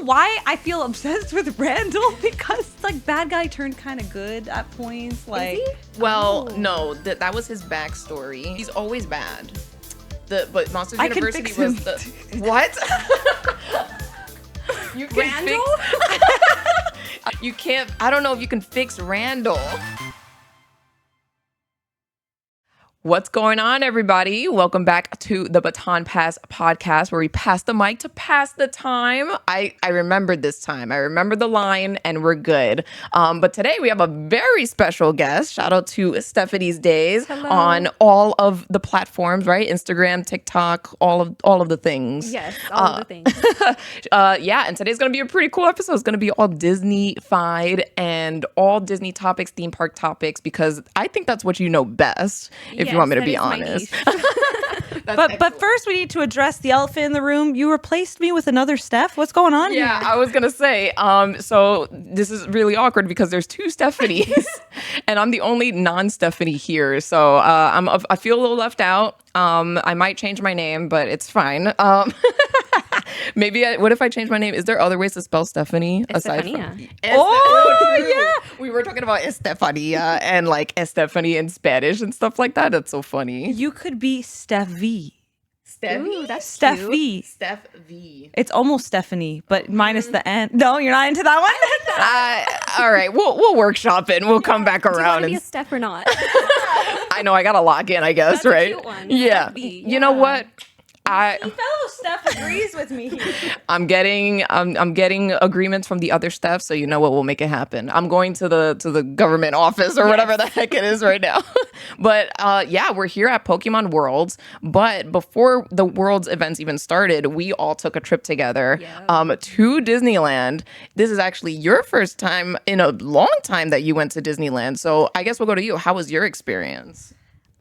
why I feel obsessed with Randall because like bad guy turned kind of good at points. Like, well, no, that was his backstory. He's always bad. But Monsters University was the what? You can Randall? You can't. I don't know if you can fix Randall. What's going on, everybody? Welcome back to the Baton Pass Podcast, where we pass the mic to pass the time. I remembered this time. I remember the line, and we're good. But today we have a very special guest. Shout out to Stephanie's Days. Hello. On all of the platforms, right? Instagram, TikTok, all of the things. Yes, all of the things. Yeah, and today's gonna be a pretty cool episode. It's gonna be all Disney-fied and all Disney topics, theme park topics, because I think that's what you know best. If you want me to be honest. but first we need to address the elephant in the room. You replaced me with another Steph. What's going on Yeah, here? I was gonna say. So this is really awkward because there's two Stephanies, and I'm the only non-Stephanie here. So I feel a little left out. I might change my name, but it's fine. What if I change my name? Is there other ways to spell Stephanie aside from? Yeah. We were talking about Estefania and like Estefany in Spanish and stuff like that. That's so funny. You could be Steph V. Ooh, that's Steph cute. V. Steph V. It's almost Stephanie, but minus the N. No, you're not into that one? All right, we'll workshop it and we'll come back Do you want around. to be a Steph or not? I know I gotta log in, I guess, That's a right? cute one. Yeah. Steph V, You know yeah. what? Fellow Steph agrees with me here. I'm getting agreements from the other staff, so you know what, we'll make it happen. I'm going to the government office or whatever the heck it is right now. But yeah, we're here at Pokemon Worlds. But before the Worlds events even started, we all took a trip together to Disneyland. This is actually your first time in a long time that you went to Disneyland. So I guess we'll go to you. How was your experience?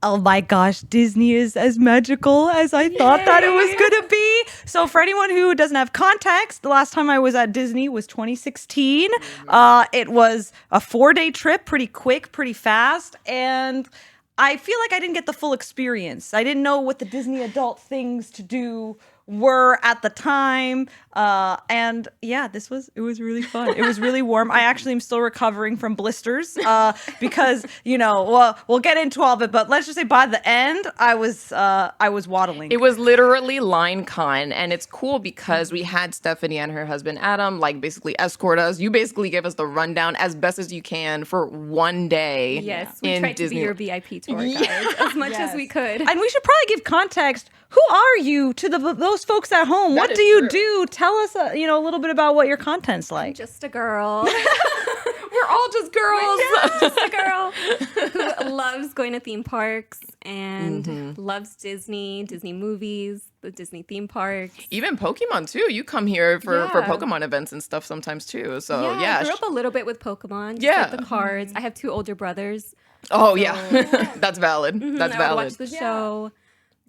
Oh my gosh, Disney is as magical as I thought that it was going to be. So for anyone who doesn't have context, the last time I was at Disney was 2016. It was a 4-day trip, pretty quick, pretty fast. And I feel like I didn't get the full experience. I didn't know what the Disney adult things to do were at the time. And yeah, it was really fun. It was really warm. I actually am still recovering from blisters because, we'll get into all of it, but let's just say by the end, I was waddling. It was literally line con, and it's cool because we had Stephanie and her husband Adam like basically escort us. You basically gave us the rundown as best as you can for one day. Yes, we in tried to be your VIP tour guide as much as we could. And we should probably give context. Who are you to those folks at home? What do you do? Tell us, a little bit about what your content's like. Just a girl. We're all just girls. Just a girl who loves going to theme parks and loves Disney movies, the Disney theme parks. Even Pokemon too. You come here for Pokemon events and stuff sometimes too. So I grew up a little bit with Pokemon. Just like the cards. I have 2 older brothers. Oh yeah, that's valid. That's I would valid. watch the show.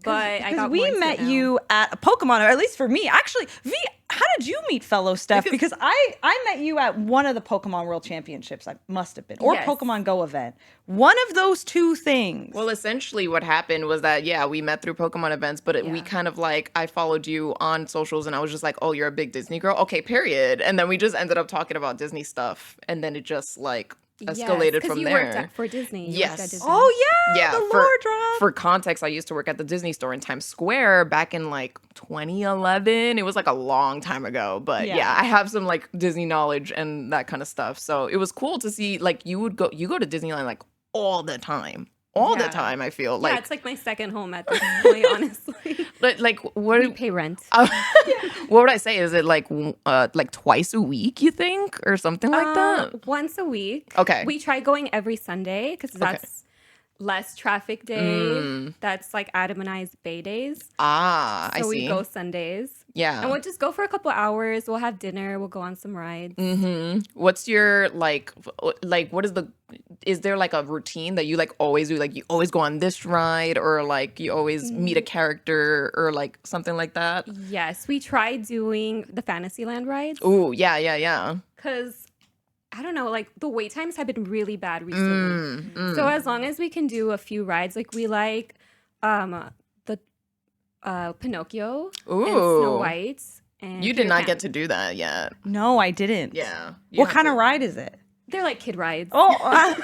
But I got we more met now. you at a Pokemon, or at least for me. Actually, V, how did you meet fellow Steph? Because I met you at one of the Pokemon World Championships. I must have been, or Yes. Pokemon Go event. One of those two things. Well, essentially what happened was that, we met through Pokemon events, but we kind of like, I followed you on socials and I was just like, oh, you're a big Disney girl? Okay, period. And then we just ended up talking about Disney stuff. And then it just like escalated from you there. Worked for Disney. You Yes. worked at Disney. Oh yeah, the for, lore drop. for context, I used to work at the Disney store in Times Square back in like 2011. It was like a long time ago, but I have some like Disney knowledge and that kind of stuff. So it was cool to see like you go to Disneyland like all the time. The time, I feel like. Yeah, it's like my second home at this point, honestly. Like what We pay rent. what would I say? Is it like twice a week, you think, or something like that? Once a week. Okay. We try going every Sunday because that's less traffic day. That's like Adam and I's Bay days. I see. So we go Sundays. Yeah. And we'll just go for a couple hours. We'll have dinner. We'll go on some rides. What's your is there like a routine that you like always do? Like you always go on this ride, or like you always meet a character, or like something like that? Yes, we tried doing the Fantasyland rides. Ooh, yeah. Because I don't know, like the wait times have been really bad recently. So as long as we can do a few rides, like we like the Pinocchio and Snow White And You did Peter not Pan. get to do that yet. No, I didn't. Yeah. What kind of ride is it? They're like kid rides. Oh,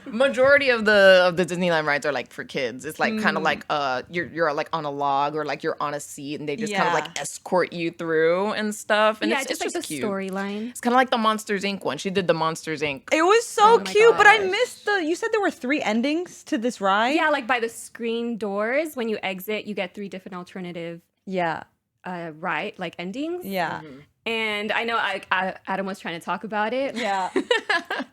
Majority of the Disneyland rides are like for kids. It's like kind of like you're like on a log or like you're on a seat and they just kind of Yeah. like escort you through and stuff. And yeah, it's just like the cute. storyline. It's kind of like the Monsters Inc. one. She did the Monsters Inc. it was so my cute, but I gosh. missed you said there were 3 endings to this ride? Yeah, like by the screen doors, when you exit, you get 3 different alternative Yeah. ride like endings. Yeah. And I know Adam was trying to talk about it. Yeah.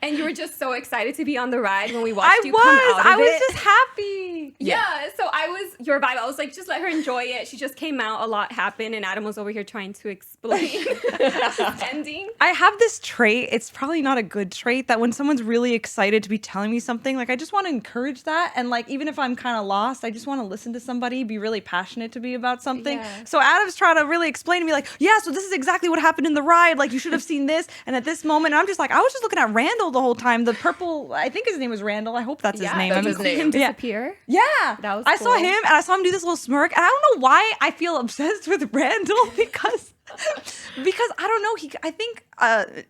And you were just so excited to be on the ride when we watched I you come out of was it. just happy. Yeah, so I was your vibe. I was like, just let her enjoy it. She just came out, a lot happened, and Adam was over here trying to explain this ending. I have this trait. It's probably not a good trait that when someone's really excited to be telling me something, like I just want to encourage that. And like even if I'm kind of lost, I just want to listen to somebody be really passionate to be about something. Yeah. So Adam's trying to really explain to me, like, yeah, so this is exactly what happened in the ride. Like you should have seen this. And at this moment, I'm just like, I was just looking at Randall the whole time. The purple, I think his name was Randall. I hope that's his name. that's Did his you see name. him Yeah. disappear? Yeah, That was I saw cool. him and I saw him do this little smirk, and I don't know why I feel obsessed with Randall because I don't know. I think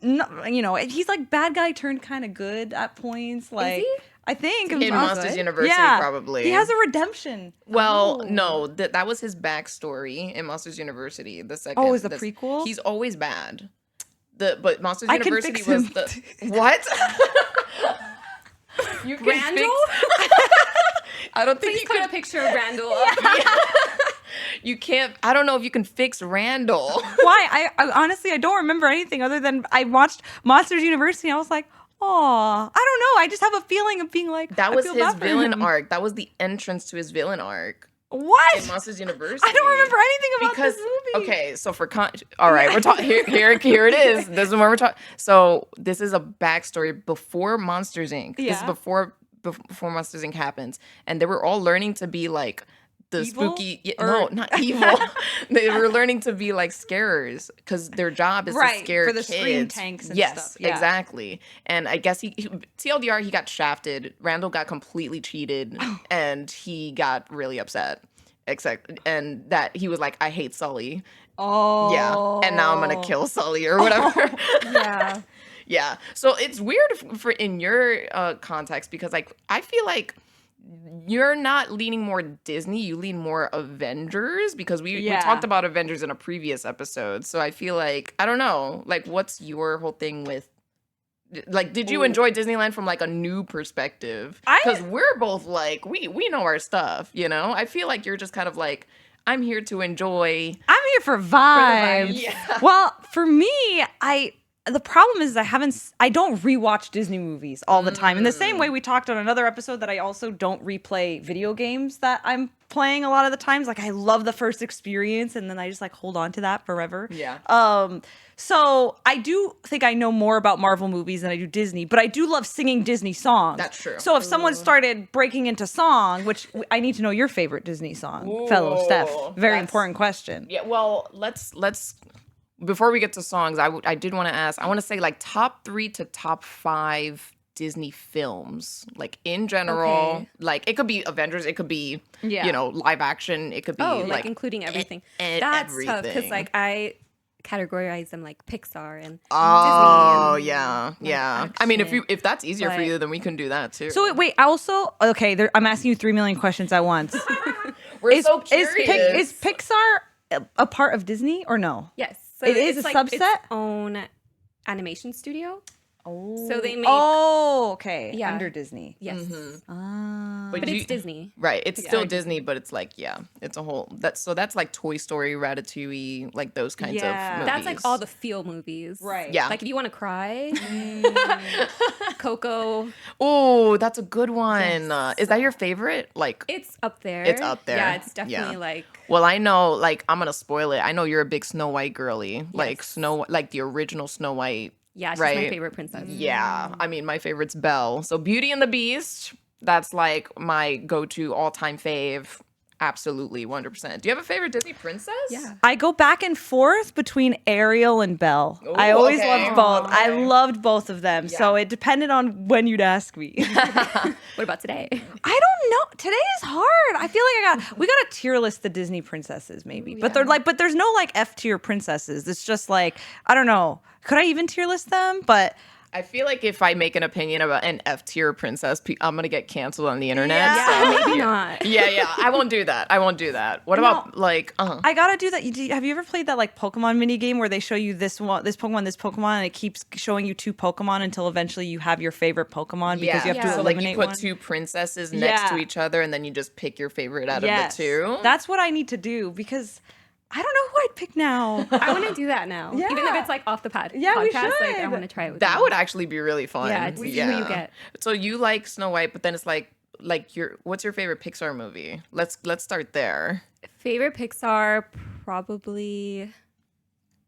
no, you know, he's like bad guy turned kind of good at points. Like he? I think In Monsters University, probably. he has a redemption. Well, no, that was his backstory in Monsters University. The second. Oh, is the prequel? He's always bad. But Monsters I can University fix was him. the what? You can Randall? I don't think Please you put can. a picture of Randall up. You can't. I don't know if you can fix Randall. Why? I honestly I don't remember anything other than I watched Monsters University. And I was like, oh, I don't know. I just have a feeling of being like That I was feel his bad for villain him. arc. That was the entrance to his villain arc What? in Monsters University. I don't remember anything about because this movie. okay, so for all right, we're talking here it is. This is where we're talking. So this is a backstory before Monsters Inc. This is Yeah. before Monsters Inc. happens, and they were all learning to be like the Evil? spooky. Or- No, not evil. They were learning to be like scarers because their job is Right, to scare for the kids. scream tanks and yes, stuff, yeah. exactly. And I guess he TLDR he got shafted. Randall got completely cheated, and he got really upset. And that he was like, I hate Sully. Oh. Yeah. And now I'm going to kill Sully or whatever. Yeah. Yeah. So it's weird for in your context because like I feel like you're not leaning more Disney, you lean more Avengers because we Yeah. talked about Avengers in a previous episode. So I feel like I don't know, like what's your whole thing with like did you enjoy Disneyland from like a new perspective? Because we're both like we know our stuff, you know? I feel like you're just kind of like I'm here to enjoy. I'm here for vibes. Yeah. Well, for me, the problem is I don't rewatch Disney movies all the time. In the same way we talked on another episode that I also don't replay video games that I'm playing a lot of the times. Like I love the first experience and then I just like hold on to that forever. Yeah. So I do think I know more about Marvel movies than I do Disney, but I do love singing Disney songs. That's true. So if someone started breaking into song, which I need to know your favorite Disney song, fellow Steph. Very that's- important question. Yeah, well, let's before we get to songs, I did want to ask. I want to say like top 3 to top 5 Disney films, like in general. Okay. Like it could be Avengers, it could be Yeah. you know live action, it could be Oh, like like including everything. and That's tough because everything. like I categorize them like Pixar and oh Disney and, yeah. like, I mean, action. if that's easier for But- you, then we can do that too. So wait, also okay. I'm asking you 3 million questions at once. we're so curious. Is Pixar a part of Disney or no? yes, so It is it's a like subset? its own animation studio. Oh, So they make okay, Yeah. under Disney. yes, Ah. but you- it's Disney. Right, it's still Yeah. Disney, but it's like it's a whole that's like Toy Story, Ratatouille, like those kinds of movies. That's like all the feel movies. Right. Yeah. Like if you want to cry, Coco, Oh, that's a good one. Is that your favorite? Like, it's up there. It's up there. Yeah, it's definitely Yeah. like well, I know, like, I'm gonna spoil it. I know you're a big Snow White girly, like like the original Snow White. yeah, she's my Right. favorite princess. Yeah, I mean, my favorite's Belle. So Beauty and the Beast. That's like my go-to all-time fave. Absolutely, 100%. Do you have a favorite Disney princess? Yeah. I go back and forth between Ariel and Belle. Ooh, I always okay. loved both. I Okay. loved both of them. So Yeah. it depended on when you'd ask me. What about today? I don't know. Today is hard. I feel like we got to tier list the Disney princesses maybe. But they're like, but there's no like F tier princesses. It's just like, I don't know. Could I even tier list them? But I feel like if I make an opinion about an F tier princess, I'm gonna get canceled on the internet. Yeah. So, Maybe not. yeah. I won't do that. What about like? I gotta do that. Have you ever played that like Pokemon mini game where they show you this Pokemon, and it keeps showing you two Pokemon until eventually you have your favorite Pokemon because you have to So like eliminate you put one? two princesses next to each other, and then you just pick your favorite out of the two. That's what I need to do because I don't know who I'd pick now. I want to do that now. Yeah. Even if it's like off the podcast. Yeah, we Like, I should. want to try it with That you. would actually be really fun. Yeah, to see who you get. So you like Snow White, but then it's like what's your favorite Pixar movie? Let's start there. Favorite Pixar, probably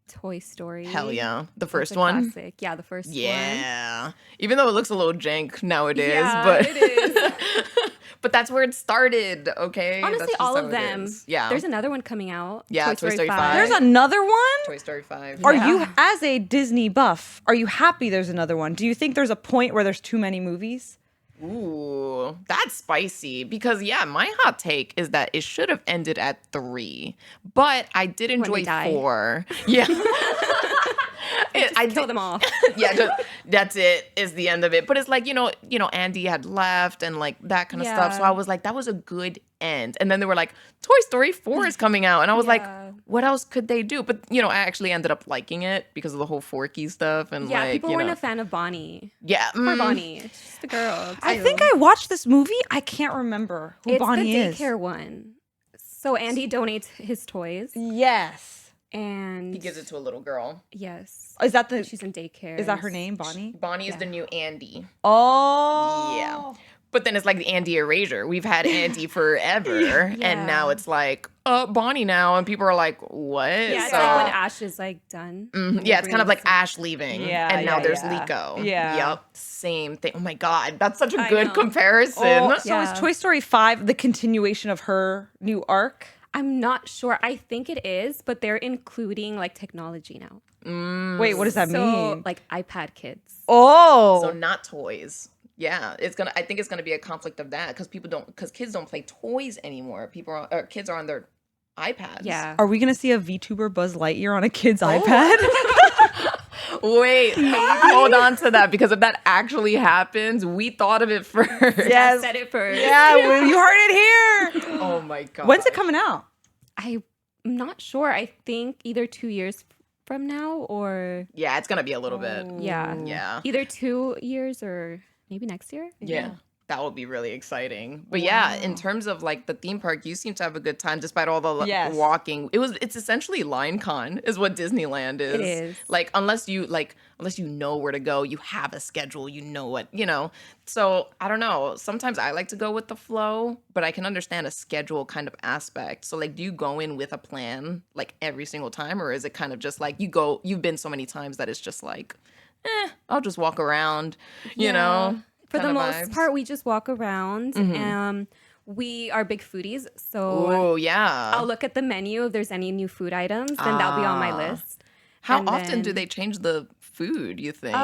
Toy Story. Hell yeah, the That's first a one. classic. Yeah, the first one. Yeah, even though it looks a little jank nowadays, Yeah, but it is. but that's where it started. Okay, Honestly, That's just all how of it them. is. Yeah, There's another one coming out. Yeah, Toy Story 5. There's another one? Toy Story 5. Are Yeah. you, as a Disney buff, are you happy there's another one? Do you think there's a point where there's too many movies? Ooh, that's spicy. Because my hot take is that it should have ended at 3, but I did enjoy they die. 4. Yeah. I Kill them all. That's it, is the end of it. But it's like, Andy had left and like that kind of stuff. So Yeah. I was like, that was a good end. And then they were like, Toy Story 4 is coming out. And I was like, Yeah. what else could they do? But, I actually ended up liking it because of the whole Forky stuff. And Yeah, like, people weren't a fan of Bonnie. yeah. Poor Bonnie. She's just a girl. I think I watched this movie. I can't remember who It's Bonnie the is. daycare one. So Andy donates his toys, Yes. and He gives it to a little girl. yes, Is that the? she's in daycare. Is that her name, Bonnie? Bonnie is the new Andy. Oh. Yeah. But then it's like the Andy erasure. We've had Andy forever. And now it's like, Bonnie now. And people are like, what? Yeah, it's So- like when Ash is like done. Yeah, it's kind of like Ash leaving. Yeah, And now yeah, there's yeah. Liko. Yeah. Yep. Same thing. Oh my God. That's such a I good know. comparison. Oh, so Yeah. is Toy Story 5 the continuation of her new arc? I'm not sure. I think it is, but they're including like technology now. Wait, what does that So mean? like iPad kids. Oh. So not toys. Yeah, I think it's gonna be a conflict of that because kids don't play toys anymore. Kids are on their iPads. Yeah. Are we going to see a VTuber Buzz Lightyear on a kid's Oh. iPad? Wait, hold on to that because if that actually happens, we thought of it first. I said it first. Yeah, well, you heard it here. Oh my God. When's it coming out? I'm not sure. I think either 2 years from now or Yeah, it's gonna be a little bit. yeah. Yeah. Either 2 years or maybe next year. Yeah. That would be really exciting. But yeah, in terms of like the theme park, you seem to have a good time despite all the Yes. walking. It's essentially LineCon is what Disneyland is. It is. Like unless you know where to go, you have a schedule, you know what. So I don't know. Sometimes I like to go with the flow, but I can understand a schedule kind of aspect. So like do you go in with a plan like every single time, or is it kind of just like you've been so many times that it's just like, I'll just walk around, you know? For the kinda most vibes. part, we just walk around. We are big foodies, so Oh yeah. I'll look at the menu if there's any new food items, then that'll be on my list. How And often do then- they change the food, you think?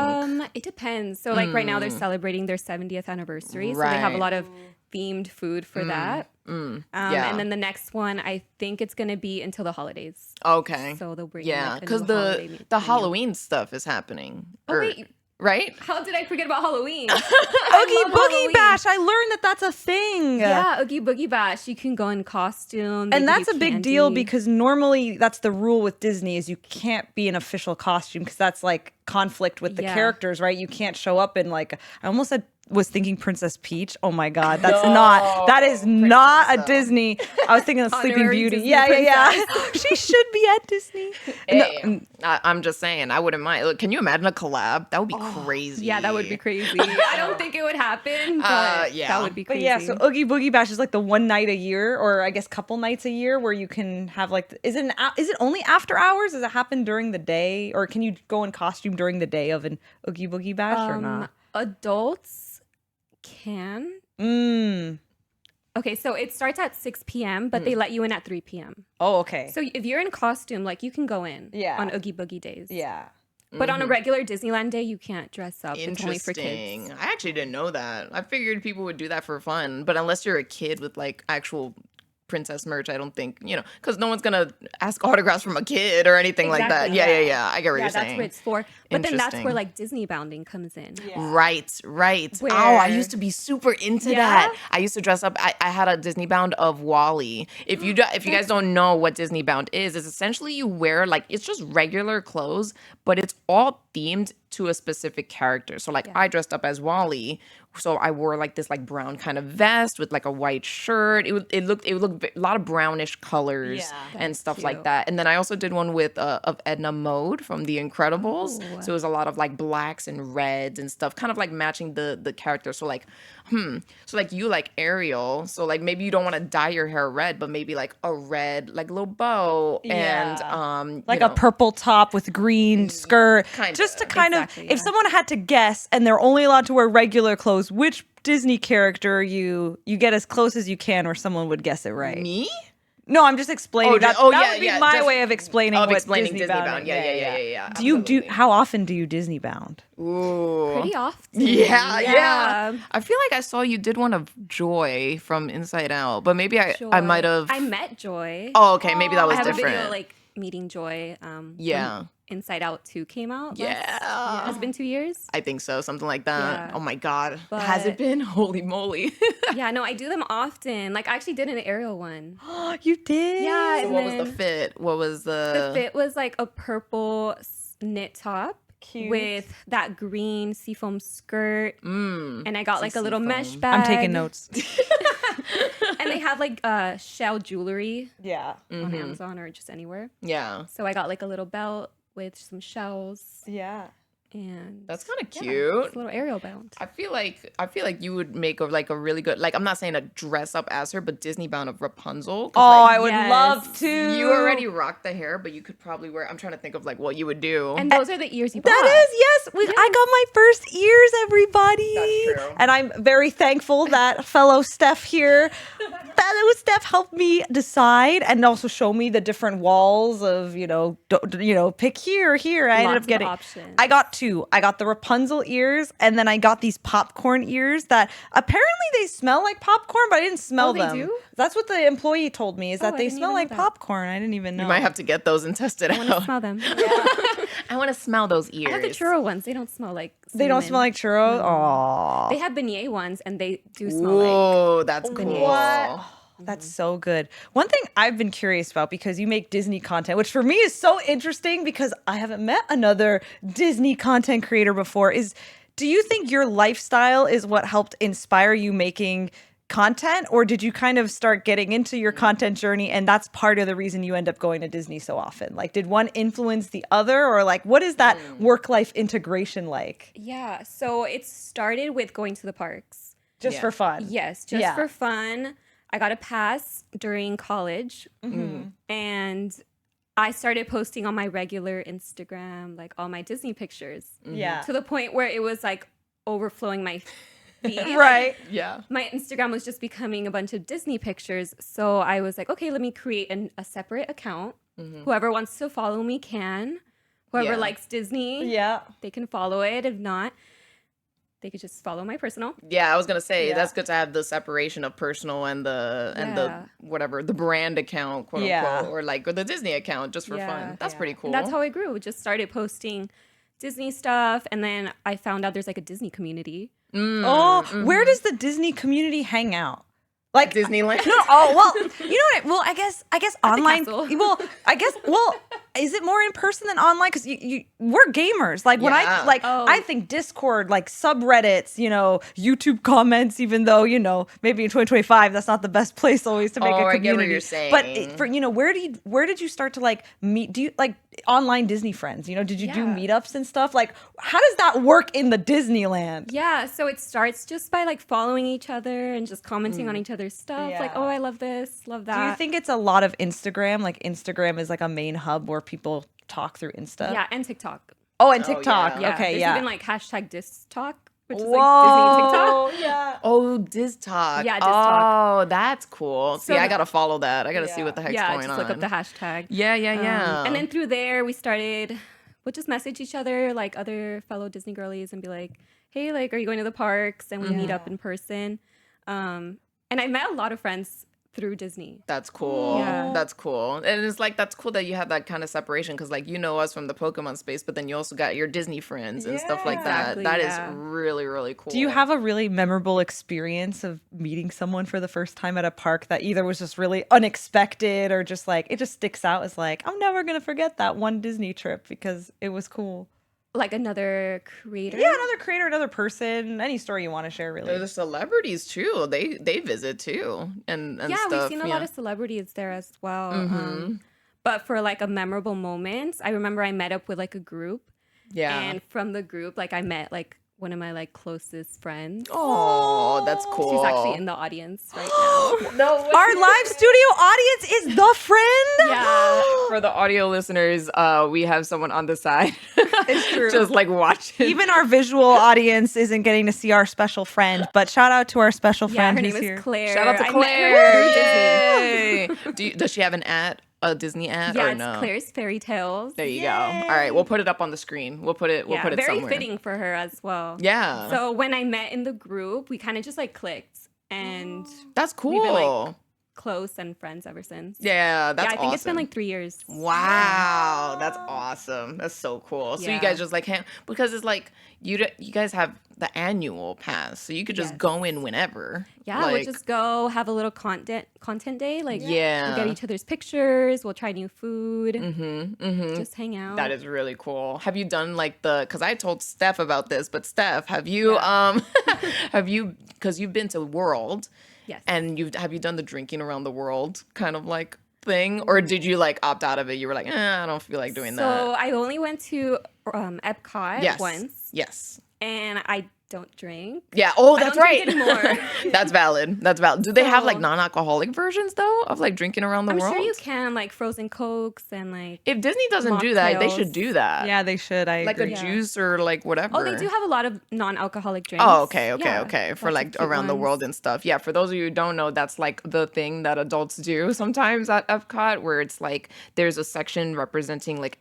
It depends. So like right now they're celebrating their 70th anniversary, so they have a Right. lot of themed food for that. Yeah. And then the next one, I think it's gonna be until the holidays. Okay. So they'll bring Yeah, like, a because new holiday the menu. Halloween stuff is happening. Oh wait, Right? how did I forget about Halloween? Oogie love Boogie Halloween. Bash. I learned that that's a thing. Yeah, Oogie Boogie Bash. You can go in costume. they And give that's you a big deal candy. because normally that's the rule with Disney is you can't be in official costume because that's like conflict with the Yeah. characters, right? You can't show up in like I almost was thinking Princess Peach. Oh my God, that is not a though. Disney. I was thinking of Sleeping Honorary Beauty. Disney Yeah. She should be at Disney. Hey, I'm just saying, I wouldn't mind. Look, can you imagine a collab? That would be crazy. Yeah, that would be crazy. I don't think it would happen, but yeah. that would be But crazy. yeah, so Oogie Boogie Bash is like the one night a year, or I guess couple nights a year, where you can have like. Is it only after hours? Does it happen during the day, or can you go in costume during the day of an Oogie Boogie Bash or not? Adults can. Okay, so it starts at 6 p.m., but they let you in at 3 p.m. Oh, okay. So if you're in costume, like you can go in on Oogie Boogie days. Yeah. But on a regular Disneyland day, you can't dress up. It's only for kids. Interesting. I actually didn't know that. I figured people would do that for fun, but unless you're a kid with like actual princess merch, I don't think, because no one's gonna ask autographs from a kid or anything like that. Exactly. Yeah. I get what you're saying. That's what it's for. But then that's Interesting. where like Disneybounding comes in. Yeah. Right. Where- Oh, I used to be super into that. I used to dress up. I had a Disneybound of Wally. If you guys don't know what Disneybound is, it's essentially you wear like it's just regular clothes, but it's all themed to a specific character. So like I dressed up as Wally. So I wore like this like brown kind of vest with like a white shirt. It looked a lot of brownish colors and stuff like that. And then I also did one with of Edna Mode from The Incredibles. Ooh. So it was a lot of like blacks and reds and stuff, kind of like matching the character. So like, so like you like Ariel. So like maybe you don't want to dye your hair red, but maybe like a red like little bow and like a purple top with green skirt. Just to kind of, Exactly, if someone had to guess and they're only allowed to wear regular clothes, which Disney character you get as close as you can or someone would guess it right? Me? No, I'm just explaining. That would be my just way of explaining what Disneybound. Yeah. Do you how often do you Disneybound? Ooh. Pretty often. Yeah. I feel like I saw you did one of Joy from Inside Out, but maybe I might have. I met Joy. Oh, okay. Maybe that was I have different. a video like meeting Joy. Yeah. when Inside Out 2 came out. Yeah. Has it been 2 years? I think so. Something like that. Yeah. Oh my God. But- Has it been? Holy moly. Yeah, no, I do them often. Like I actually did an Ariel one. You did? Yeah. So and what was the then fit? What was The fit was like a purple knit top. Cute. With that green seafoam skirt. And I got like a little mesh seafoam. bag. I'm taking notes. And they have like shell jewelry Yeah. on Amazon or just anywhere. Yeah. So I got like a little belt with some shells Yeah. and That's kind of yeah, cute. it's a little Ariel bound. I feel like you would make a really good, like, I'm not saying a dress up as her, but Disneybound of Rapunzel. 'Cause, Oh, like, I would Yes. love to. you already rock the hair, but you could probably wear. I'm trying to think of like what you would do. And those are the ears you bought. That is, yes. I got my first ears, everybody. That's true. And I'm very thankful that fellow Steph here, helped me decide and also show me the different walls of, pick here or here. I ended Lots up of getting, options. I got two. I got the Rapunzel ears and then I got these popcorn ears that apparently they smell like popcorn, but I didn't smell they them. do? That's what the employee told me is that I they didn't smell even know like that. popcorn. I didn't even know. You might have to get those and test it I want to out. smell them. I want to smell those ears. I have the churro ones. They don't smell like They don't cinnamon. smell like churros? Aw. They have beignet ones and they do smell like. Oh, that's cool. What? That's so good. One thing I've been curious about because you make Disney content, which for me is so interesting because I haven't met another Disney content creator before, is do you think your lifestyle is what helped inspire you making content, or did you kind of start getting into your content journey and that's part of the reason you end up going to Disney so often? Like, did one influence the other, or like, what is that work-life integration like? Yeah. So it started with going to the parks. Just for fun? Yes, just for fun. I got a pass during college and I started posting on my regular Instagram, like all my Disney pictures. Yeah. To the point where it was like overflowing my feed. Right. Yeah. My Instagram was just becoming a bunch of Disney pictures. So I was like, okay, let me create a separate account. Whoever wants to follow me can. Whoever Yeah. likes Disney, Yeah. they can follow it. If not, they could just follow my personal. Yeah, I was gonna say Yeah. that's good to have the separation of personal and the Yeah. whatever the brand account, quote Yeah. unquote, or the Disney account just for fun. That's pretty cool. And that's how I grew. Just started posting Disney stuff, and then I found out there's like a Disney community. Where does the Disney community hang out? Like Disneyland. No, you know what? Well, I guess online. castle. Well, is it more in person than online? Because we're gamers. Like when Yeah. I think Discord, like subreddits, YouTube comments. Even though maybe in 2025 that's not the best place always to make a Oh, community. I get what you're saying. But where did you start to like meet? Do you like online Disney friends? Did you do Yeah. meetups and stuff? Like how does that work in the Disneyland? Yeah, so it starts just by like following each other and just commenting on each other's stuff. Like, Yeah. oh, I love this, love that. Do you think it's a lot of Instagram? Like Instagram is like a main hub where people talk through Insta? Yeah, and TikTok. Oh, and TikTok. yeah. Okay, There's yeah. even like hashtag Dis Talk. which is like Disney TikTok. Yeah. Oh, DizTalk. Yeah, DizTalk. Oh, that's cool. So See, I gotta follow that. I gotta see Yeah. what the heck's Yeah, going just on. look up the hashtag. Yeah. And then through there, we'll just message each other, like other fellow Disney girlies, and be like, hey, like, are you going to the parks? And we meet up in person. And I met a lot of friends through Disney. That's cool. Yeah. That's cool. And it's like, that's cool that you have that kind of separation because, like, you know us from the Pokemon space, but then you also got your Disney friends and stuff like Exactly, that. That yeah. is really, really cool. Do you have a really memorable experience of meeting someone for the first time at a park that either was just really unexpected or just like, it just sticks out as like, I'm never going to forget that one Disney trip because it was cool? Like another creator? Yeah, another creator, another person, any story you want to share, really. The celebrities too. They visit too, and Yeah, stuff. we've seen a lot of celebrities there as well. But for like a memorable moment, I remember I met up with like a group. Yeah. And from the group, like I met like one of my like closest friends. Oh, that's cool. She's actually in the audience right now. No, Our live studio audience is the friend. Yeah. for the audio listeners, we have someone on the side. It's true. Just like watching. Even our visual audience isn't getting to see our special friend, but shout out to our special Yeah, friend her who's name here. is Claire. Shout out to I Claire. met her through Disney. Yay. Does she have an ad? A Disney ad Yeah, or it's no? Claire's Fairy Tales. There you go. All right, we'll put it up on the screen. We'll put it Very somewhere. fitting for her as well. Yeah. So when I met in the group, we kind of just like clicked, and That's cool. we've been like close and friends ever since. yeah, that's I think it's been awesome. like 3 years. Wow, that's awesome. That's so cool. So you Yeah. guys just like because it's like you guys have the annual pass, so you could just Yes. go in whenever. Yeah, like, we'll just go have a little content day. Like, Yeah. we'll get each other's pictures. We'll try new food. Just hang out. That is really cool. Have you done like because I told Steph about this, but Steph, have you because you've been to World, Yes. and have you done the drinking around the world kind of like thing, or did you like opt out of it? You were like, I don't feel like doing that. So I only went to Epcot Yes. once, Yes. and I don't drink. Yeah. Oh, I that's don't right. drink anymore. That's valid. That's valid. Do they have like So- non-alcoholic versions though of like drinking around the I'm world? sure you can, like frozen Cokes and like. If Disney doesn't do that, they should mocktails. do that. Yeah, they should. I Like agree. a juice or like whatever. Oh, they do have a lot of non-alcoholic drinks. Oh, okay. Yeah, For lots like of cute around the ones. world and stuff. Yeah, for those of you who don't know, that's like the thing that adults do sometimes at Epcot, where it's like there's a section representing like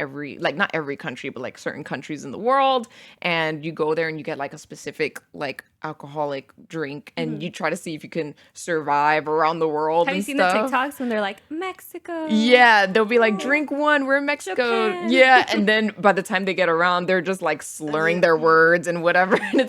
not every country, but like certain countries in the world. And you go there and you get like a specific like alcoholic drink and you try to see if you can survive around the world. Have you and seen stuff. the TikToks when they're like Mexico? Yeah, they'll be like, drink one, we're in Mexico. Japan. Yeah, and then by the time they get around, they're just like slurring their words and whatever. And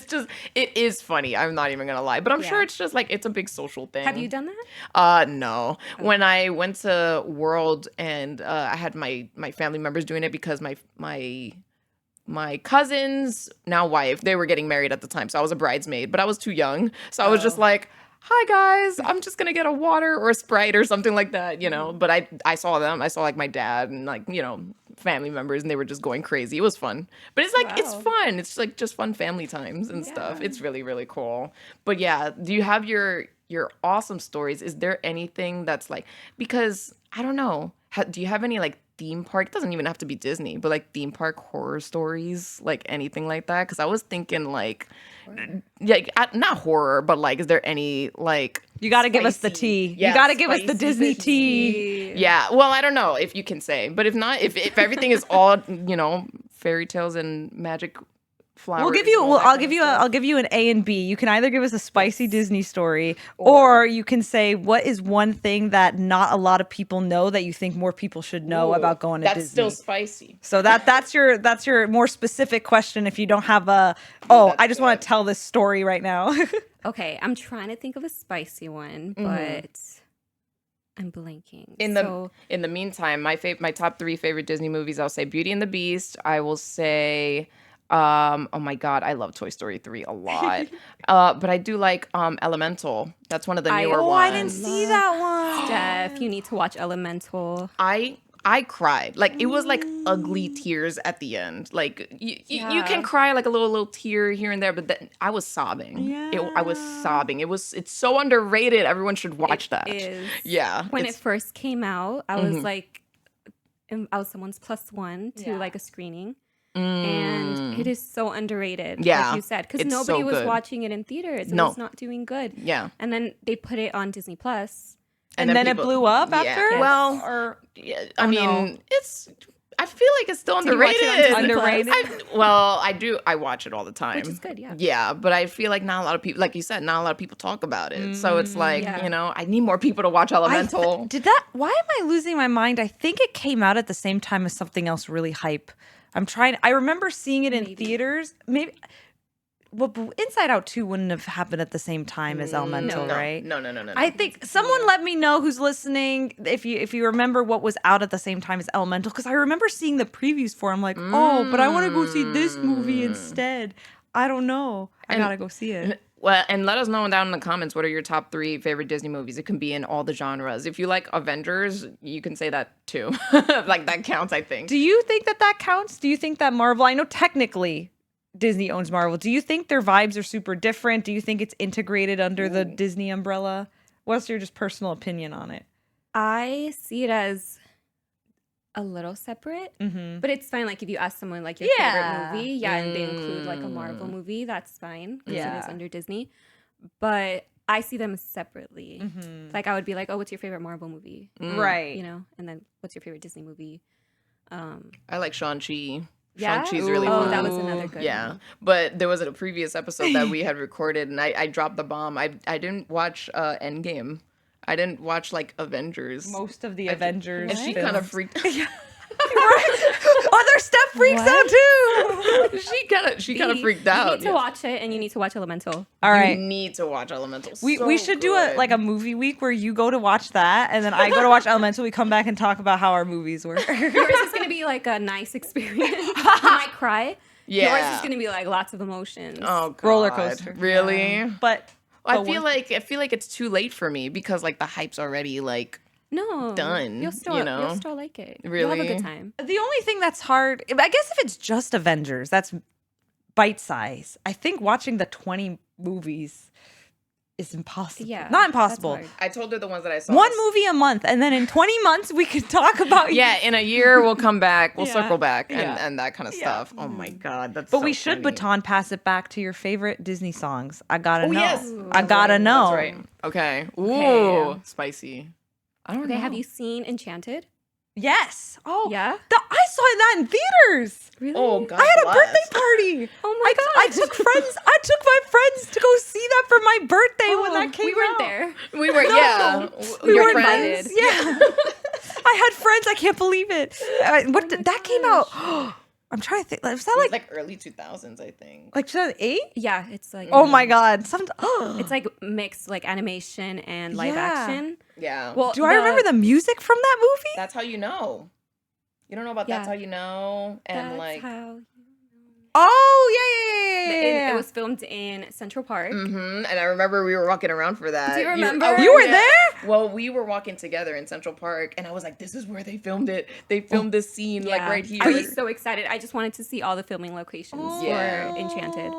it is funny. I'm not even gonna lie, but I'm sure Yeah. it's just like it's a big social thing. Have you done that? No. When I went to World and I had my family members doing it because my cousin's now wife, they were getting married at the time, so I was a bridesmaid, but I was too young, so I was just like, hi guys, I'm just gonna get a water or a Sprite or something like that, you know. But I saw them, I saw like my dad and like, you know, family members, and they were just going crazy. It was fun, but it's like it's Wow. fun. It's like just fun family times and stuff. It's really, really cool. But yeah, do you have your awesome stories? Is there anything that's like, because I don't know, do you have any like theme park? It doesn't even have to be Disney, but like theme park horror stories, like anything like that? Because I was thinking like, not horror, but like, is there any like? You got to give us the spicy- tea. Yeah, You got to give us the spicy Disney fishy tea. Yeah, well, I don't know if you can say, but if not, if everything is all, you know, fairy tales and magic flowers. We'll give you. and all Well, that I'll kind give of you. stuff. I'll give you an A and B. You can either give us a spicy Disney story, or you can say what is one thing that not a lot of people know that you think more people should know Ooh, about going to that's Disney. still spicy. So that's your more specific question. If you don't have a, that's I just want good. to tell this story right now. Okay, I'm trying to think of a spicy one, but I'm blanking. In the meantime, my top 3 favorite Disney movies, I'll say Beauty and the Beast. I will say, oh my God, I love Toy Story 3 a lot. But I do like Elemental. That's one of the newer ones. I didn't see that one. Steph, you need to watch Elemental. I cried. Like it was like ugly tears at the end. Like you can cry like a little tear here and there, but then I was sobbing. I was sobbing. It's so underrated. Everyone should watch that. Is. Yeah. When it it's- first came out, I was like, I was someone's +1 to like a screening. And It is so underrated, Yeah, like you said, because it's nobody so was good. watching it in theaters. It No. was not doing good. Yeah. And then they put it on Disney Plus. And then it people- blew up yeah. after? Yes. Well, Or I mean, no. I feel like it's still Did you watch underrated. it on Disney Underrated? I do. I watch it all the time. Which is good, yeah. Yeah, but I feel like not a lot of people, like you said, not a lot of people talk about it. So it's like, Yeah. you know, I need more people to watch Elemental. Why am I losing my mind? I think it came out at the same time as something else really hype. I remember seeing it in theaters. Maybe, well, Inside Out 2 wouldn't have happened at the same time as Elemental, right? No. I think someone let me know who's listening if you remember what was out at the same time as Elemental, because I remember seeing the previews for it. I'm like, oh, but I want to go see this movie instead. I don't know. I gotta go see it. Well, and let us know down in the comments, what are your top 3 favorite Disney movies? It can be in all the genres. If you like Avengers, you can say that too. Like that counts, I think. Do you think that counts? Do you think that Marvel? I know technically Disney owns Marvel. Do you think their vibes are super different? Do you think it's integrated under the Disney umbrella? What's your just personal opinion on it? I see it as a little separate, but it's fine. Like if you ask someone like your favorite movie, and they include like a Marvel movie, that's fine because it is under Disney. But I see them separately. Like I would be like, oh, what's your favorite Marvel movie? Right. You know, and then what's your favorite Disney movie? I like Shang-Chi. Yeah? Shang-Chi's really Oh, fun. that was another good one. But there was a previous episode that we had recorded, and I dropped the bomb. I didn't watch Endgame. I didn't watch like Avengers. Most of the Avengers. And she kind of freaked. Other Steph freaks out too. she kind of freaked out. You need to watch it, and you need to watch Elemental. All right. You need to watch Elemental. We should do a movie week where you go to watch that and then I go to watch Elemental. We come back and talk about how our movies were. Yours is going to be like a nice experience. You might cry. Yeah. Yours is going to be like lots of emotions. Oh, God. Roller coaster. Really? But I feel like it's too late for me because like the hype's already like No, done, You'll still, you know? you'll still like it. You'll Really? have a good time. the only thing that's hard, I guess if it's just Avengers, that's bite size. I think watching the 20 movies is impossible. Yeah, Not impossible. that's hard. I told her the ones that I saw. One movie a month, and then in 20 months we can talk about. Yeah, in a year we'll come back, we'll Yeah. circle back, and, Yeah. and that kind of stuff. Oh my God, that's. But so we should funny. baton pass it back to your favorite Disney songs. I gotta know. Yes. I gotta know. That's right. Okay. Ooh, Okay. Spicy. I don't Okay, know. have you seen Enchanted? Yes. Oh, Yeah? I saw that in theaters. Really? Oh God. I had a bless. birthday party. Oh my I took my friends to go see that for my birthday when that came out. We weren't there. We were. Yeah. We Your were friends? invited. Yeah. I had friends. I can't believe it. That came out? I'm trying to think. Was that It was like like early 2000s, I think. 2008? Yeah, it's like Oh my God. it's like mixed like animation and live Yeah. action. Yeah. Well, Do I remember the music from that movie? That's how you know. You don't know about Yeah. That's How You Know, and That's like. how Oh, yeah. it was filmed in Central Park. And I remember we were walking around for that. Do you remember? You were there? Well, we were walking together in Central Park, and I was like, "This is where they filmed it. They filmed this scene like right here." I was so excited. I just wanted to see all the filming locations Yeah. for Enchanted.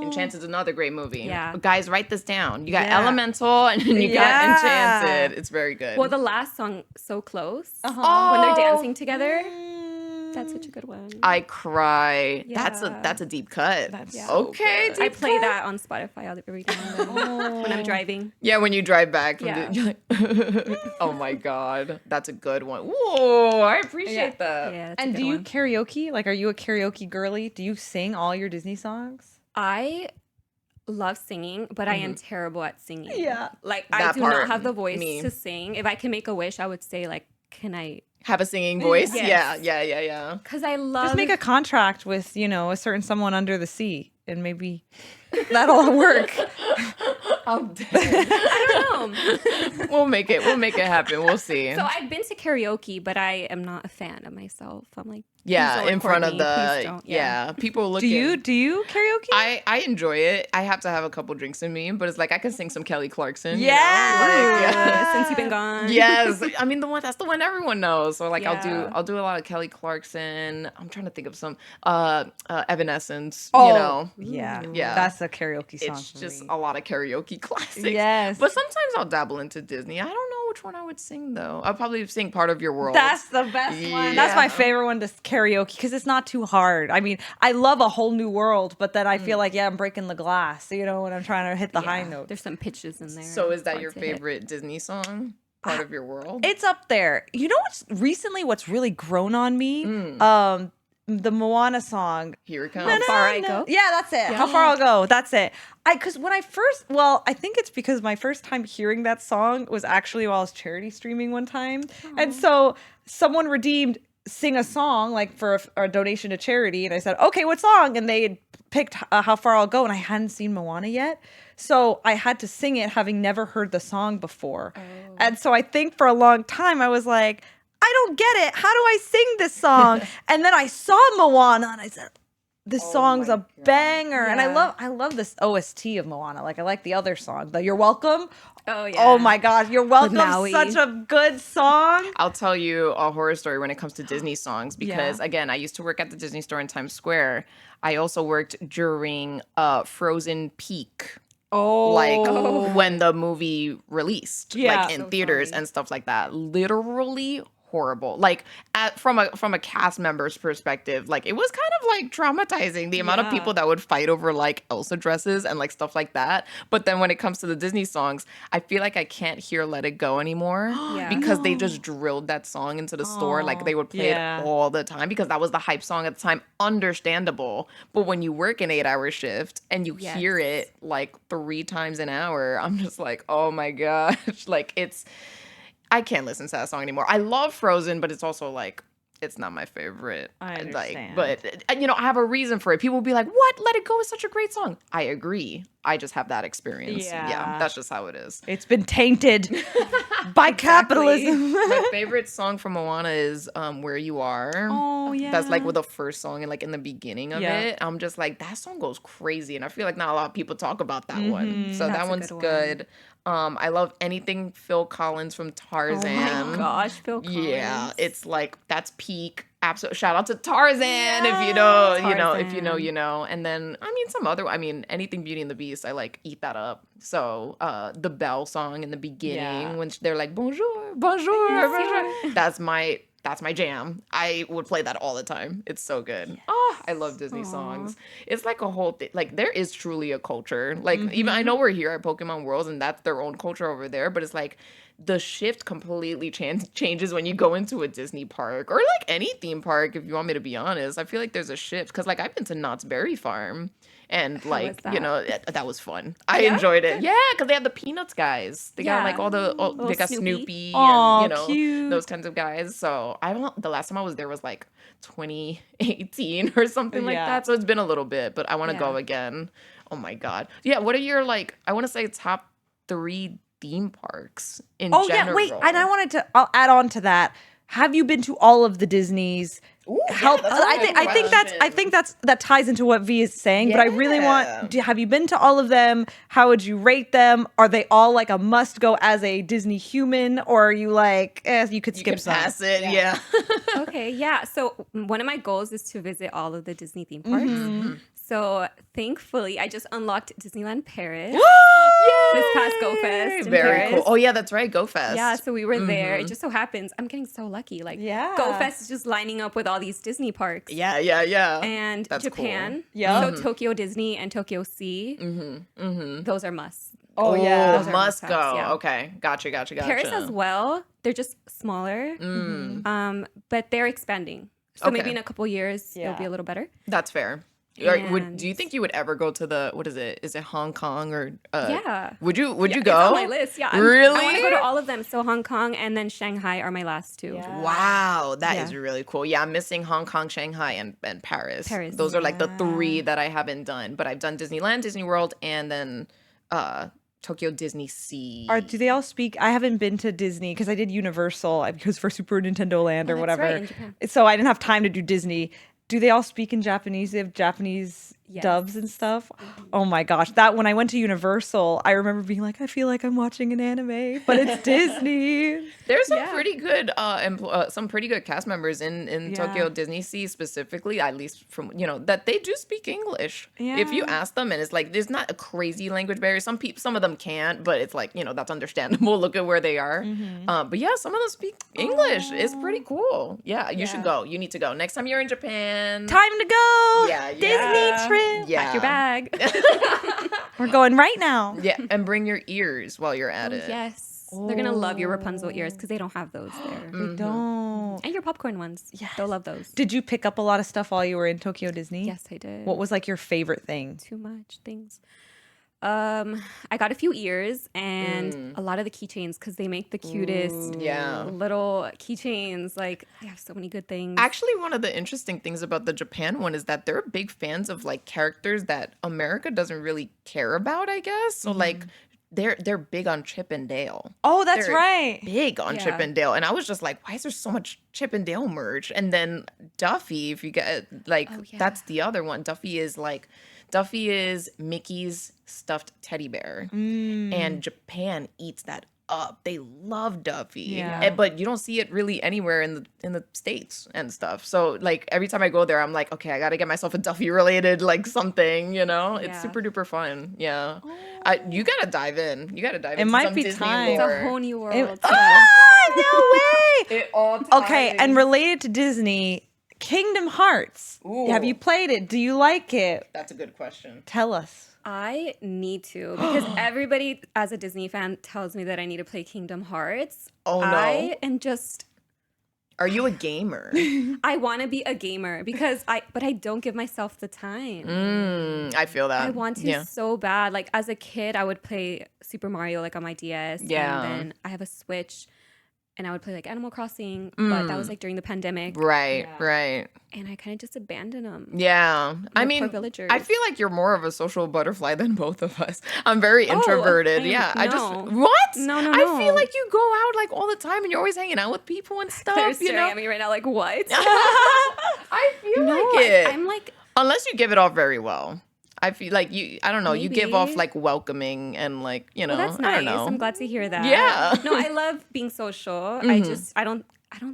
Enchanted's another great movie. Yeah. But guys, write this down. You got Yeah. Elemental, and you Yeah. got Enchanted. It's very good. Well, the last song, So Close, Uh-huh. when they're dancing together, that's such a good one. I cry. Yeah. That's a deep cut. That's Yeah. so Okay. good. I deep play cut. that on Spotify every now and then when I'm driving. Yeah, when you drive back. From Yeah. you're like, oh my God, that's a good one. Whoa, I appreciate that. Yeah, that's a And good do you one. karaoke? Like, are you a karaoke girly? Do you sing all your Disney songs? I love singing, but I am terrible at singing. Yeah. Like That I do part, not have the voice me. to sing. If I can make a wish, I would say like, can I? Have a singing voice. Yes. Yeah. Because I love. Just make a contract with, a certain someone under the sea, and maybe that'll work. I'm dead. I don't know. We'll make it happen. We'll see. So I've been to karaoke, but I am not a fan of myself. I'm like, Yeah, please don't in front record of me. the Please don't. yeah. People looking. Do you karaoke? I enjoy it. I have to have a couple drinks in me, but it's like I can sing some Kelly Clarkson. Yeah. Like, yeah. Since you've been gone. Yes, I mean that's the one everyone knows. So like Yeah. I'll do a lot of Kelly Clarkson. I'm trying to think of some Evanescence. Oh, You know, Yeah. Yeah. That's a karaoke song. it's for just me. a lot of karaoke classics. Yes. but sometimes I'll dabble into Disney. I don't know which one I would sing though. I'll probably sing Part of Your World. That's the best one. That's my favorite one to karaoke because it's not too hard. I mean, I love A Whole New World, but then I feel like, I'm breaking the glass, when I'm trying to hit the high note. There's some pitches in there. So is that your favorite Disney song? Part of Your World? It's up there. You know what's really grown on me? The Moana song. Here it comes. How Far I Go? Yeah, that's it. How Far I'll Go. That's it. Because when I first, I think it's because my first time hearing that song was actually while I was charity streaming one time. Aww. And so someone redeemed sing a song like for a donation to charity. And I said, okay, what song? And they had picked How Far I'll Go. And I hadn't seen Moana yet. So I had to sing it having never heard the song before. Oh. And so I think for a long time I was like, I don't get it. How do I sing this song? And then I saw Moana and I said, this song's a banger. Yeah. And I love this OST of Moana. Like I like the other song, the You're Welcome. Oh yeah. Oh my gosh, You're Welcome. Such a good song. I'll tell you a horror story when it comes to Disney songs because again, I used to work at the Disney store in Times Square. I also worked during Frozen Peak. When the movie released, like in theaters and stuff like that. Literally horrible. Like from a cast member's perspective, like it was kind of like traumatizing the amount of people that would fight over like Elsa dresses and like stuff like that. But then when it comes to the Disney songs, I feel like I can't hear Let It Go anymore because they just drilled that song into the store. Like they would play it all the time because that was the hype song at the time. Understandable. But when you work an 8-hour shift and you hear it like 3 times an hour, I'm just like, oh my gosh. Like I can't listen to that song anymore. I love Frozen, but it's also like, it's not my favorite. I understand. But, I have a reason for it. People will be like, what? Let It Go is such a great song. I agree. I just have that experience. Yeah, that's just how it is. It's been tainted by capitalism. My favorite song from Moana is Where You Are. Oh, yeah. That's like with the first song and like in the beginning of it. I'm just like, that song goes crazy. And I feel like not a lot of people talk about that one. So that one's good. I love anything Phil Collins from Tarzan. Oh my gosh, Phil Collins. Yeah, it's like that's peak. Absolute shout out to Tarzan if you know, if you know, you know. And then anything Beauty and the Beast, I like eat that up. So the Belle song in the beginning when they're like bonjour, bonjour, bonjour. That's my jam. I would play that all the time. It's so good. Yes. Oh, I love Disney songs. It's like a whole thing. Like there is truly a culture. Like even I know we're here at Pokemon Worlds and that's their own culture over there, but it's like the shift completely changes when you go into a Disney park or like any theme park. If you want me to be honest, I feel like there's a shift because like I've been to Knott's Berry Farm. And like, that was fun. I enjoyed it. Yeah, because they had the Peanuts guys. They got like they got Snoopy and, cute. Those kinds of guys. So the last time I was there was like 2018 or something like that. So it's been a little bit, but I want to go again. Oh my God. Yeah, what are your I want to say top 3 theme parks in general? Oh yeah, wait. And I'll add on to that. Have you been to all of the Disneys? Ooh, I think that ties into what Vee is saying, but I really have you been to all of them? How would you rate them? Are they all like a must go as a Disney human, or are you like, you could skip some? Pass it, yeah. Okay, yeah. So one of my goals is to visit all of the Disney theme parks. Mm-hmm. So thankfully, I just unlocked Disneyland Paris this past Go Fest. Very cool. Oh yeah, that's right, Go Fest. Yeah, so we were there. It just so happens I'm getting so lucky. Like Go Fest is just lining up with all these Disney parks. Yeah. And that's Japan. Cool. Yeah. So Tokyo Disney and Tokyo Sea. Those are musts. Oh yeah, those must go. Yeah. Okay, gotcha. Paris as well. They're just smaller, but they're expanding. So maybe in a couple years it'll be a little better. That's fair. Do you think you would ever go to the, what is it? Is it Hong Kong or? Would you go? It's on my list. Yeah. Really? I want to go to all of them. So Hong Kong and then Shanghai are my last 2. Yeah. Wow, that is really cool. Yeah, I'm missing Hong Kong, Shanghai, and Paris. Those are like the 3 that I haven't done. But I've done Disneyland, Disney World, and then Tokyo Disney Sea. Do they all speak? I haven't been to Disney because I did Universal because for Super Nintendo Land or whatever. Right, in Japan. So I didn't have time to do Disney. Do they all speak in Japanese? They have Japanese dubs and stuff. Oh my gosh. That when I went to Universal, I remember being like, I feel like I'm watching an anime, but it's Disney. There's some pretty good some pretty good cast members in Tokyo Disney Sea specifically, at least from that they do speak English. Yeah. If you ask them, and it's like there's not a crazy language barrier. Some of them can't, but it's like that's understandable. Look at where they are. But yeah, some of them speak English. It's pretty cool. Yeah, you should go. You need to go next time you're in Japan. Time to go. Yeah, Disney trip. Yeah. Pack your bag. We're going right now. Yeah, and bring your ears while you're at it. Yes. They're going to love your Rapunzel ears because they don't have those there. We don't. And your popcorn ones. Yes. They'll love those. Did you pick up a lot of stuff while you were in Tokyo Disney? Yes, I did. What was like your favorite thing? Too much things. I got a few ears and a lot of the keychains because they make the cutest little keychains. Like they have so many good things. Actually, one of the interesting things about the Japan one is that they're big fans of like characters that America doesn't really care about, I guess. So like they're big on Chip and Dale. Oh, that's They're right. big on Chip and Dale. And I was just like, why is there so much Chip and Dale merch? And then Duffy, if you get like that's the other one. Duffy is Mickey's stuffed teddy bear. And Japan eats that up. They love Duffy. Yeah. But you don't see it really anywhere in the States and stuff. So like every time I go there, I'm like, okay, I gotta get myself a Duffy related like something, It's super duper fun. Yeah. You gotta dive in. You gotta dive in. It might some be Disney time. It's lore. a whole new world. No way. It all Okay, and related to Disney, Kingdom Hearts. Ooh. Have you played it? Do you like it? That's a good question. Tell us. I need to because everybody as a Disney fan tells me that I need to play Kingdom Hearts. Oh no. I am just Are you a gamer? I want to be a gamer but I don't give myself the time. I feel that. I want to so bad. Like as a kid, I would play Super Mario like on my DS. Yeah. And then I have a Switch and I would play like Animal Crossing, but that was like during the pandemic. Right. And I kind of just abandoned them. Yeah. I mean, poor villagers. I feel like you're more of a social butterfly than both of us. I'm very introverted. I just no. what? No. I feel like you go out like all the time and you're always hanging out with people and stuff. They're staring at me right now like, what? I feel like it. I'm like, unless you give it off very well. I feel like I don't know, you give off Maybe. like welcoming and like, well, that's nice. I don't know. I'm glad to hear that. Yeah. No, I love being social. I don't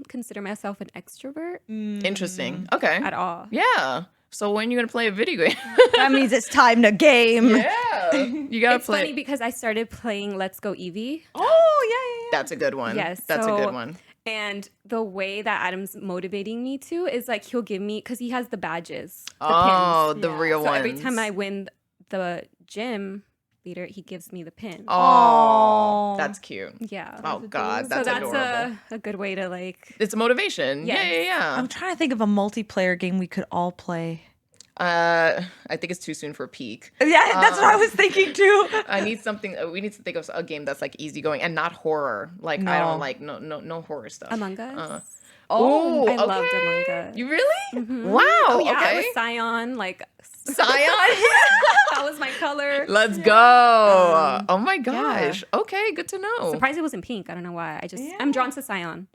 consider myself an extrovert Interesting. Okay. at all. Yeah. So when you gonna play a video game? That means it's time to game. Yeah. You gotta It's play. funny because I started playing Let's Go Eevee. Oh, yeah. That's a good one. Yes, That's a so- good one. And the way that Adam's motivating me to is like he'll give me, because he has the badges, the Oh, pins. the real So ones. every time I win the gym leader, he gives me the pin. Oh, that's cute. Yeah. Oh God, So that's that's adorable. a good way to like. It's a motivation. Yes. Yeah. I'm trying to think of a multiplayer game we could all play. I think it's too soon for peak. Yeah, that's what I was thinking too. I need something. We need to think of a game that's like easygoing and not horror. Like I don't like no horror stuff. Among Us. Oh, I loved Among Us. You really? Wow. Oh yeah, I okay. was Scion. Like Scion. that was my color. Let's go. Oh my gosh. Okay, good to know. Surprised it wasn't pink. I don't know why. I'm drawn to Scion.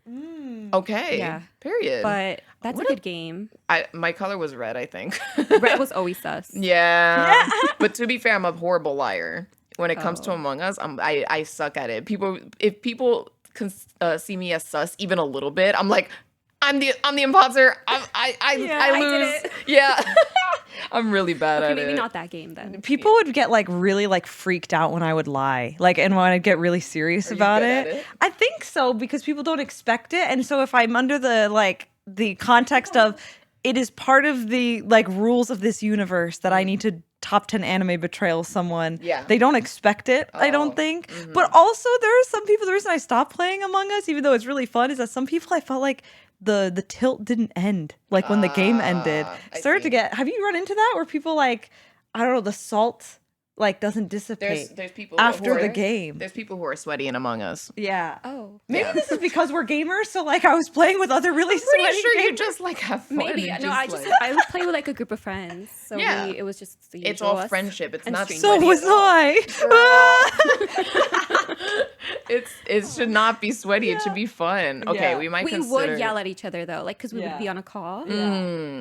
Okay. Yeah. Period. But that's What a a- good game. My color was red, I think. Red was always sus. Yeah. But to be fair, I'm a horrible liar. When it comes to Among Us, I suck at it. If people see me as sus even a little bit, I'm like, I'm the imposter. I I lose. did it. Yeah. I'm really bad Okay, at maybe it. not that game then. People would get like really like freaked out when I would lie, like, and when I'd get really serious you about good at it. it? I think so because people don't expect it, and so if I'm under the context of it is part of the like rules of this universe that I need to top 10 anime betrayal someone. Yeah. They don't expect it, I don't think. But also there are some people, the reason I stopped playing Among Us, even though it's really fun, is that some people I felt like the tilt didn't end like when the game ended. I Started to see. get, have you run into that where people like, I don't know, the salt like doesn't dissipate There's people after who are, the game. There's people who are sweaty in Among Us. Yeah. Oh. Maybe Yeah. this is because we're gamers, so like I was playing with other really Pretty sweaty sure you gamers. just like have fun. Maybe. and No, I would play with like a group of friends. So Yeah. it was just the usual It's all us friendship. It's and not strangers. So sweaty was at all. I. It should not be sweaty. It should be fun. Okay, Yeah. we might We consider. would yell at each other though, like because we Yeah. would be on a call.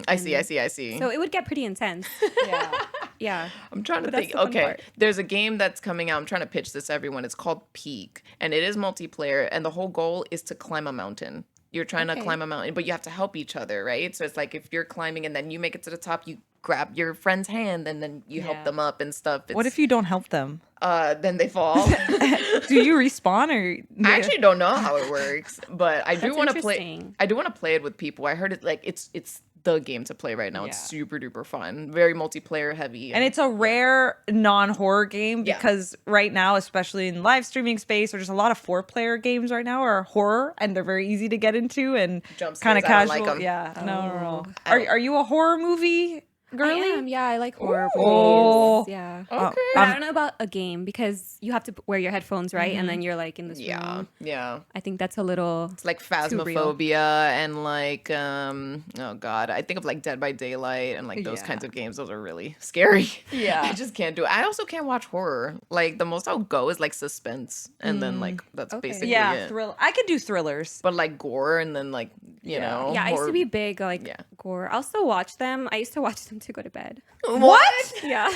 I see. So it would get pretty intense. Yeah. Yeah. I'm trying to But that's think. the fun Okay, part. there's a game that's coming out. I'm trying to pitch this to everyone. It's called Peak, and it is multiplayer. And the whole goal is to climb a mountain. You're trying to Okay. climb a mountain, but you have to help each other, right? So it's like if you're climbing and then you make it to the top, you grab your friend's hand and then you help Yeah. them up and stuff. What if you don't help them? then they fall? Do you respawn or? I actually don't know how it works, but I do That's want to play. interesting. I do want to play it with people. I heard it like it's the game to play right now. It's Yeah. super duper fun, very multiplayer heavy, And it's a rare non-horror game Yeah. because right now, especially in live streaming space, there's a lot of 4-player games right now are horror and they're very easy to get into and Jump kind of scares, I don't casual. like 'em. Yeah, no. I don't- Are you a horror movie I girly? am. Yeah, I like horror Oh. movies. Yeah. Okay. But I don't know about a game because you have to wear your headphones, right? And then you're like in this Yeah, room. yeah. I think that's a little. It's like Too real. Phasmophobia and like oh god, I think of like Dead by Daylight and like those Yeah. kinds of games. Those are really scary. Yeah. I just can't do it. I also can't watch horror. Like the most I'll go is like suspense, and then like that's Okay. basically Yeah, it. I could do thrillers. But like gore and then like you Yeah. know. Yeah, I used to horror- be big like Yeah. gore. I'll still watch them. I used to watch them to go to bed. What? Yeah.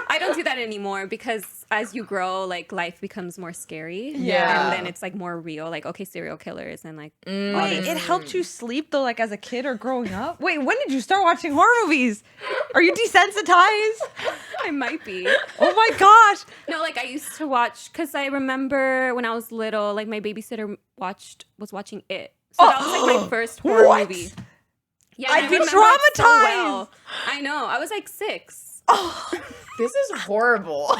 I don't do that anymore because as you grow, like life becomes more scary. Yeah. And then it's like more real, like okay, serial killers and like all Wait, this. it helped you sleep though, like as a kid or growing up? Wait, when did you start watching horror movies? Are you desensitized? I might be. Oh my gosh. No, like I used to watch because I remember when I was little, like my babysitter was watching it. So that was like my first horror What? movie. Yeah, I'd and I be remember it so traumatized. well. I know. I was like 6. This is horrible.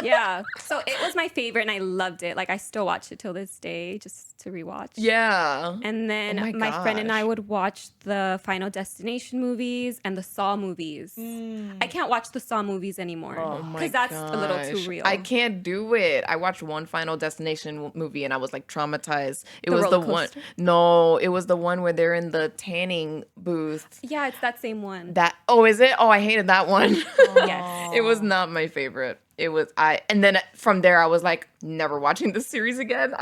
Yeah. So it was my favorite and I loved it. Like I still watch it till this day just to rewatch. Yeah. And then Oh my my friend and I gosh. would watch the Final Destination movies and the Saw movies. I can't watch the Saw movies anymore Oh my because that's a little too gosh. real. I can't do it. I watched one Final Destination movie and I was like traumatized. It The was the roller one. coaster? No, it was the one where they're in the tanning booth. Yeah, it's that same one. That is it? Oh, I hated that one. Yes. It was not my favorite. It was and then from there I was like never watching this series again.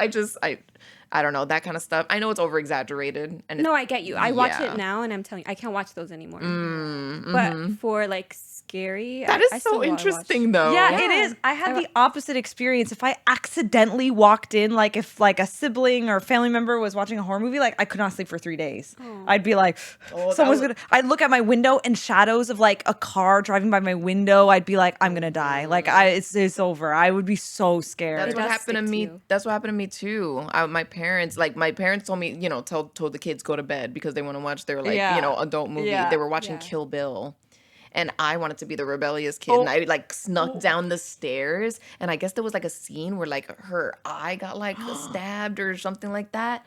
I don't know, that kind of stuff. I know it's over exaggerated and No, I get you. I watch Yeah. it now and I'm telling you, I can't watch those anymore. Mm, But mhm. for like scary, That I is still so wanna watch. interesting though. Yeah, Yeah. it is. I had I- the opposite experience. If I accidentally walked in, like if like a sibling or family member was watching a horror movie, like I could not sleep for 3 days. I'd be like, that someone's was- gonna. I'd look at my window and shadows of like a car driving by my window. I'd be like, I'm gonna die. Like it's over. I would be so scared. That's It what does happened to stick to me. you. That's what happened to me too. My parents told me, told the kids go to bed because they want to watch their Yeah. adult movie. Yeah. They were watching Yeah. Kill Bill. And I wanted to be the rebellious kid, and I like snuck down the stairs. And I guess there was like a scene where like her eye got like stabbed or something like that.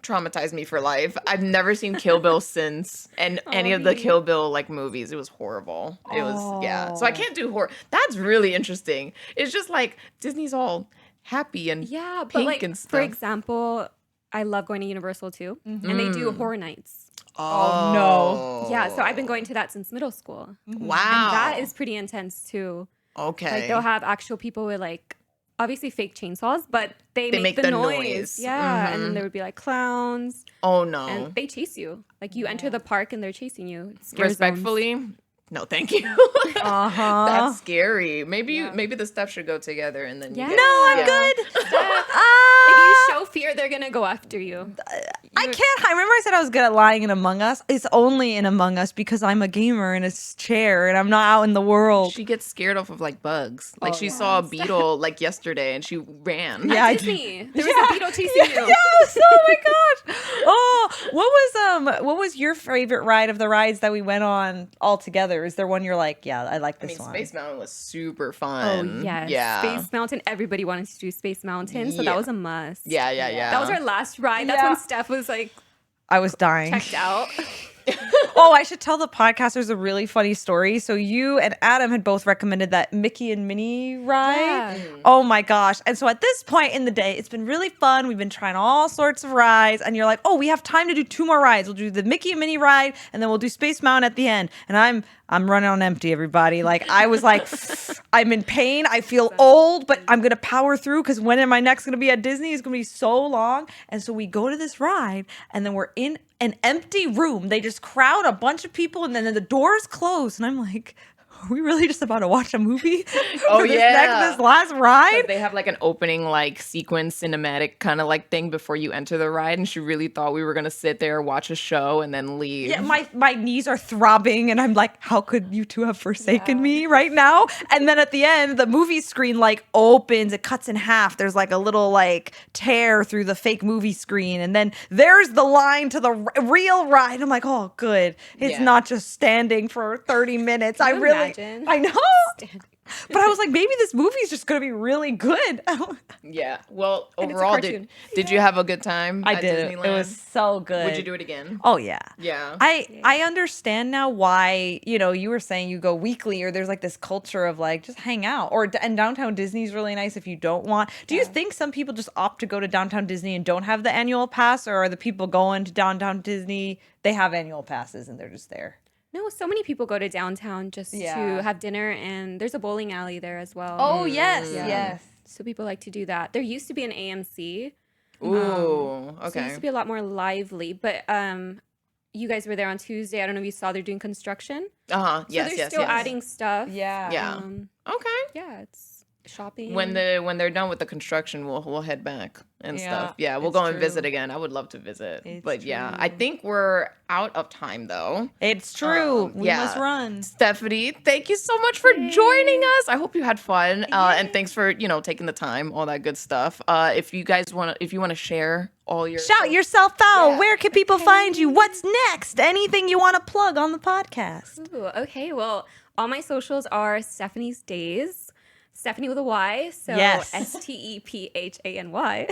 Traumatized me for life. I've never seen Kill Bill since, and any of the Dee. Kill Bill like movies. It was horrible. It was So I can't do horror. That's really interesting. It's just like Disney's all happy and Yeah, but pink like and for stuff. example, I love going to Universal too, and they do horror nights. Oh, no. Yeah, so I've been going to that since middle school. Wow. And that is pretty intense too. okay. Like they'll have actual people with like obviously fake chainsaws, but they make make the the noise. noise. Yeah, and then there would be like clowns, oh no. and they chase you. Like you enter the park and they're chasing you. It's scare zones. Respectfully, no, thank you. Uh-huh. That's scary. Maybe maybe the stuff should go together, and then Yeah. you No, I'm yeah. good. If you show fear, they're gonna go after you. I can't. I remember I said I was good at lying in Among Us. It's only in Among Us because I'm a gamer in a chair and I'm not out in the world. She gets scared off of like bugs. Like she saw a beetle like yesterday, and she ran. Yeah, I Disney. There was a beetle chasing you. Yes! Oh my gosh! Oh, what was your favorite ride of the rides that we went on all together? Is there one you're like, yeah, I like I this mean, one? Space Mountain was super Oh fun. yes. Yeah. Space Mountain. Everybody wanted to do Space Mountain, so Yeah. that was a must. Yeah. That was our last ride. That's Yeah. when Steph was like I was dying. checked out. Oh, I should tell the podcasters a really funny story. So you and Adam had both recommended that Mickey and Minnie ride. Yeah. Oh my gosh. And so at this point in the day, it's been really fun. We've been trying all sorts of rides. And you're like, oh, we have time to do 2 more rides. We'll do the Mickey and Minnie ride, and then we'll do Space Mountain at the end. And I'm running on empty, everybody. Like I was like, I'm in pain. I feel old, but I'm going to power through because when am I next going to be at Disney? It's going to be so long. And so we go to this ride and then we're in an empty room. They just crowd a bunch of people and then the doors close. And I'm like, are we really just about to watch a movie? Oh, this yeah. this last ride? They have like an opening like sequence cinematic kind of like thing before you enter the ride, and she really thought we were gonna sit there, watch a show, and then leave. Yeah, my knees are throbbing and I'm like, how could you two have forsaken me right now? And then at the end, the movie screen like opens, it cuts in half. There's like a little like tear through the fake movie screen. And then there's the line to the real ride. I'm like, oh, good. It's not just standing for 30 minutes. Can you imagine? I know. But I was like, maybe this movie is just going to be really good. Yeah. Well, And it's a overall, cartoon. did you have a good time? I at did. Disneyland? It was so good. Would you do it again? Oh, yeah. Yeah. I understand now why, you were saying you go weekly or there's like this culture of like just hang out and downtown Disney's really nice if you don't want. Do you think some people just opt to go to downtown Disney and don't have the annual pass, or are the people going to downtown Disney, they have annual passes and they're just there? No, so many people go to downtown just Yeah. to have dinner, and there's a bowling alley there as well. Oh, yes. Yeah. Yes. So people like to do that. There used to be an AMC. Ooh. So it Okay. used to be a lot more lively, but you guys were there on Tuesday. I don't know if you saw they're doing construction. Yes. So they're Yes. still yes. adding stuff. Yeah. Yeah. Okay. Yeah, it's shopping. When they're done with the construction, we'll head back and Yeah, stuff. Yeah, we'll it's go and true. visit again. I would love to visit. It's But yeah, true. I think we're out of time though. It's true. We yeah. must run. Stephanie, thank you so much for joining us. I hope you had fun. And thanks for, taking the time, all that good stuff. If you want to share all your Shout yourself out. Yeah. Where can people find you? What's next? Anything you want to plug on the podcast? Ooh, okay, well, all my socials are Stephanie's Days. Stephanie with a Y, so Yes. STEPHANY.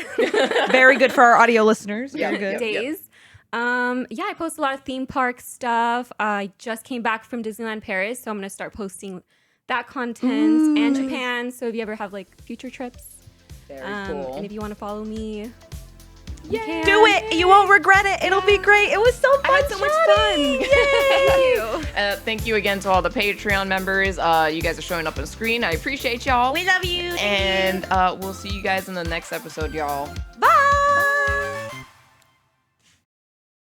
Very good for our audio listeners. Yeah. Very good. Days. Yeah, I post a lot of theme park stuff. I just came back from Disneyland Paris, so I'm gonna start posting that content and Japan. So if you ever have like future trips, Very cool. and if you want to follow me, Do it. You won't regret it. It'll be great. It was so fun. I had so much fun. chatting. Thank you. Thank you again to all the Patreon members. You guys are showing up on screen. I appreciate y'all. We love you. And we'll see you guys in the next episode, y'all. Bye.